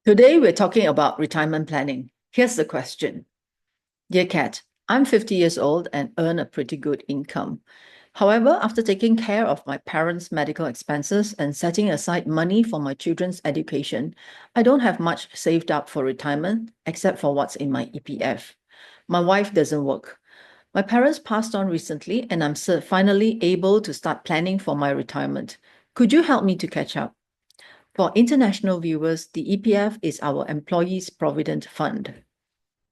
Today, we're talking about retirement planning. Here's the question. Dear Kat, I'm 50 years old and earn a pretty good income. However, after taking care of my parents' medical expenses and setting aside money for my children's education, I don't have much saved up for retirement except for what's in my EPF. My wife doesn't work. My parents passed on recently, and I'm finally able to start planning for my retirement. Could you help me to catch up? For international viewers, the EPF is our employees' provident fund.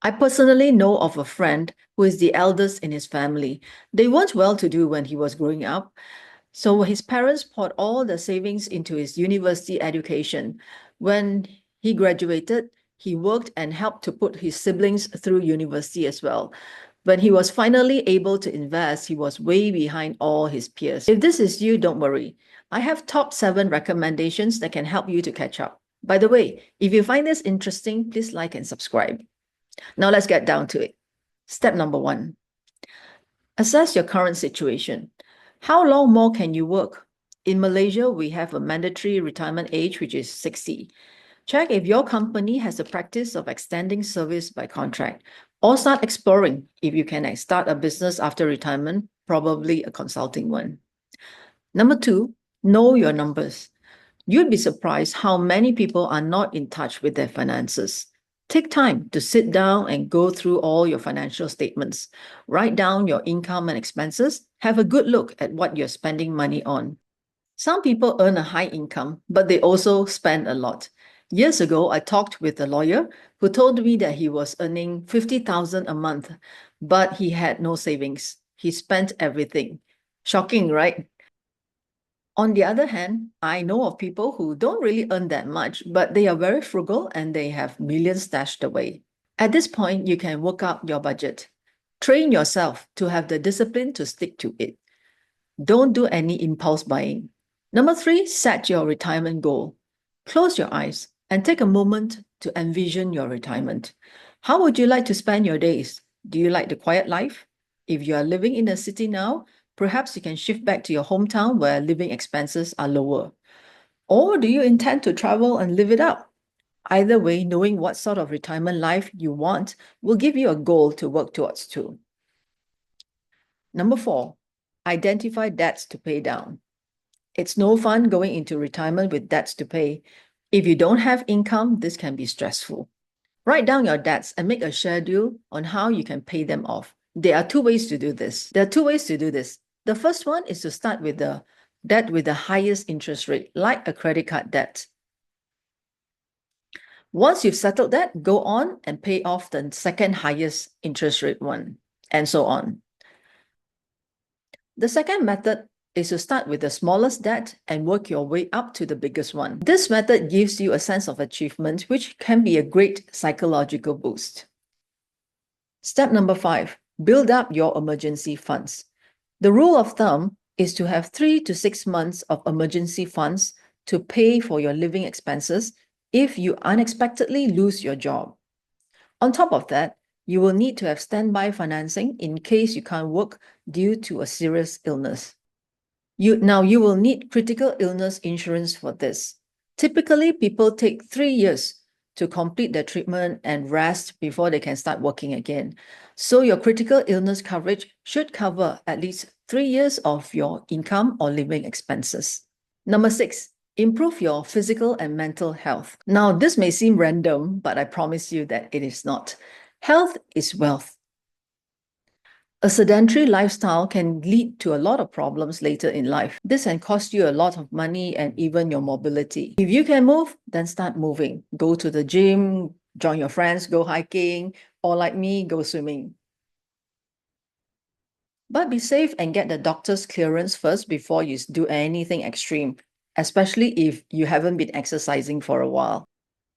I personally know of a friend who is the eldest in his family. They weren't well to do when he was growing up, so his parents poured all the savings into his university education. When he graduated, he worked and helped to put his siblings through university as well. When he was finally able to invest, he was way behind all his peers. If this is you, don't worry. I have top 7 recommendations that can help you to catch up. By the way, if you find this interesting, please like and subscribe. Now let's get down to it. Step number 1. Assess your current situation. How long more can you work? In Malaysia, we have a mandatory retirement age, which is 60. Check if your company has a practice of extending service by contract, or start exploring if you can start a business after retirement, probably a consulting one. Number 2, know your numbers. You'd be surprised how many people are not in touch with their finances. Take time to sit down and go through all your financial statements. Write down your income and expenses. Have a good look at what you're spending money on. Some people earn a high income, but they also spend a lot. Years ago, I talked with a lawyer who told me that he was earning 50,000 a month, but he had no savings. He spent everything. Shocking, right? On the other hand, I know of people who don't really earn that much, but they are very frugal and they have millions stashed away. At this point, you can work out your budget. Train yourself to have the discipline to stick to it. Don't do any impulse buying. Number 3, set your retirement goal. Close your eyes and take a moment to envision your retirement. How would you like to spend your days? Do you like the quiet life? If you are living in a city now, perhaps you can shift back to your hometown where living expenses are lower. Or do you intend to travel and live it up? Either way, knowing what sort of retirement life you want will give you a goal to work towards too. Number 4, identify debts to pay down. It's no fun going into retirement with debts to pay. If you don't have income, this can be stressful. Write down your debts and make a schedule on how you can pay them off. There are 2 ways to do this. The first one is to start with the debt with the highest interest rate, like a credit card debt. Once you've settled that, go on and pay off the second highest interest rate one, and so on. The second method is to start with the smallest debt and work your way up to the biggest one. This method gives you a sense of achievement, which can be a great psychological boost. Step number 5, build up your emergency funds. The rule of thumb is to have 3 to 6 months of emergency funds to pay for your living expenses if you unexpectedly lose your job. On top of that, you will need to have standby financing in case you can't work due to a serious illness. You will need critical illness insurance for this. Typically, people take 3 years to complete their treatment and rest before they can start working again. So your critical illness coverage should cover at least 3 years of your income or living expenses. Number 6, improve your physical and mental health. Now, this may seem random, but I promise you that it is not. Health is wealth. A sedentary lifestyle can lead to a lot of problems later in life. This can cost you a lot of money and even your mobility. If you can move, then start moving. Go to the gym, join your friends, go hiking, or like me, go swimming. But be safe and get the doctor's clearance first before you do anything extreme, especially if you haven't been exercising for a while.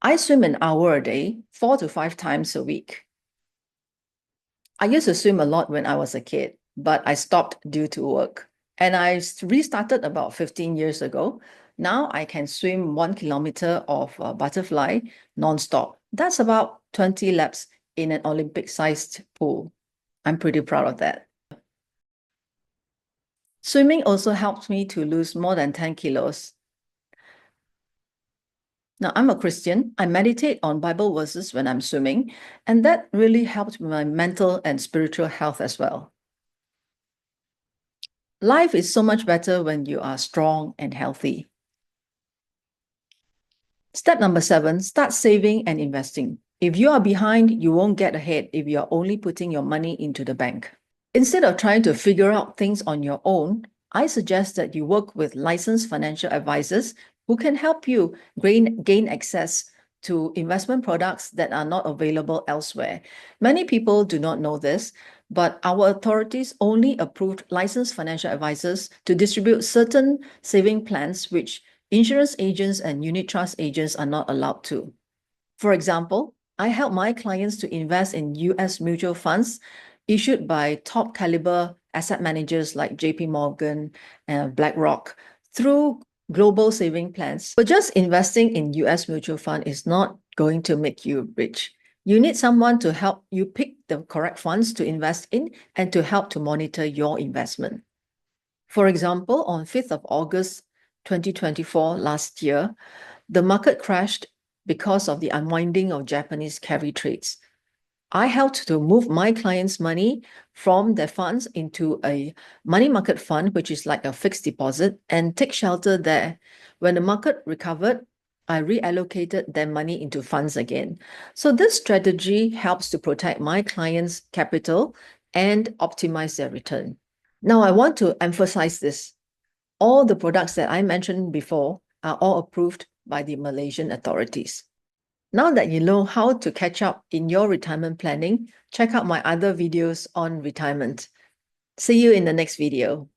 I swim an hour a day, 4 to 5 times a week. I used to swim a lot when I was a kid, but I stopped due to work. And I restarted about 15 years ago. Now I can swim 1 kilometer of butterfly non-stop. That's about 20 laps in an Olympic-sized pool. I'm pretty proud of that. Swimming also helps me to lose more than 10 kilos. Now, I'm a Christian. I meditate on Bible verses when I'm swimming, and that really helped my mental and spiritual health as well. Life is so much better when you are strong and healthy. Step number 7, start saving and investing. If you are behind, you won't get ahead if you're only putting your money into the bank. Instead of trying to figure out things on your own, I suggest that you work with licensed financial advisors who can help you gain access to investment products that are not available elsewhere. Many people do not know this, but our authorities only approved licensed financial advisors to distribute certain saving plans which insurance agents and unit trust agents are not allowed to. For example, I help my clients to invest in US mutual funds issued by top caliber asset managers like JP Morgan and BlackRock through global saving plans. But just investing in US mutual fund is not going to make you rich. You need someone to help you pick the correct funds to invest in and to help to monitor your investment. For example, on 5th of August 2024, last year, the market crashed because of the unwinding of Japanese carry trades. I helped to move my clients' money from their funds into a money market fund, which is like a fixed deposit, and take shelter there. When the market recovered, I reallocated their money into funds again. So this strategy helps to protect my clients' capital and optimize their return. Now, I want to emphasize this. All the products that I mentioned before are all approved by the Malaysian authorities. Now that you know how to catch up in your retirement planning, check out my other videos on retirement. See you in the next video.